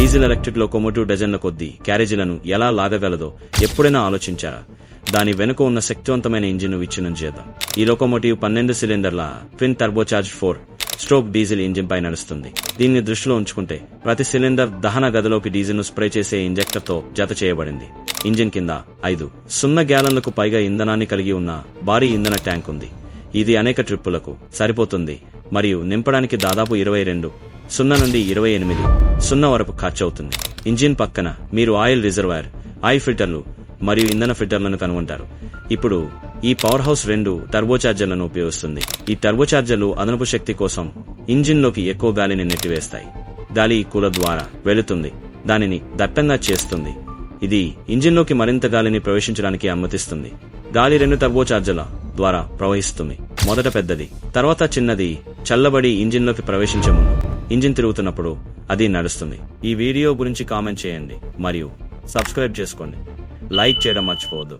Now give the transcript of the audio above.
Diesel electric locomotive డజన్ల కొద్దీ క్యారేజీలను ఎలా లాగగలదో ఎప్పుడైనా ఆలోచించారా? దాని వెనుక ఉన్న శక్తివంతమైన ఇంజిన్ను విచ్ఛిన్నం చేద్దాం. ఈ లోకోమోటివ్ 12 సిలిండర్ల ట్విన్ టర్బోచార్జ్ 4-స్ట్రోక్ డీజిల్ ఇంజిన్ పై నడుస్తుంది. దీన్ని దృష్టిలో ఉంచుకుంటే ప్రతి సిలిండర్ దహన గదిలోకి డీజిల్ను స్ప్రే చేసే ఇంజెక్టర్తో జత చేయబడింది. ఇంజిన్ కింద 5.0 గ్యాలన్లకు పైగా ఇంధనాన్ని కలిగి ఉన్న భారీ ఇంధన ట్యాంక్ ఉంది. ఇది అనేక ట్రిప్పులకు సరిపోతుంది మరియు నింపడానికి దాదాపు 22.0 నుండి 28.0 వరకు ఖర్చవుతుంది. ఇంజిన్ పక్కన మీరు ఆయిల్ రిజర్వాయర్, ఆయిల్ ఫిల్టర్లు మరియు ఇంధన ఫిల్టర్లను కనుగొంటారు. ఇప్పుడు ఈ పవర్ హౌస్ 2 టర్బోచార్జర్లను ఉపయోగిస్తుంది. ఈ టర్బోచార్జర్లు అదనపు శక్తి కోసం ఇంజిన్లోకి ఎక్కువ గాలిని నెట్టివేస్తాయి. గాలి కూలర్ ద్వారా వెళుతుంది, దానిని దట్టంగా చేస్తుంది. ఇది ఇంజిన్లోకి మరింత గాలిని ప్రవేశించడానికి అనుమతిస్తుంది. గాలి 2 టర్బోచార్జర్ల ద్వారా ప్రవహిస్తుంది. మొదట పెద్దది, తర్వాత చిన్నది చల్లబడి ఇంజిన్లోకి ప్రవేశించే ముందు ఇంజిన్ తిరుగుతున్నప్పుడు అది నడుస్తుంది. ఈ వీడియో గురించి కామెంట్ చేయండి మరియు సబ్స్క్రైబ్ చేసుకోండి. లైక్ చేయడం మర్చిపోవద్దు.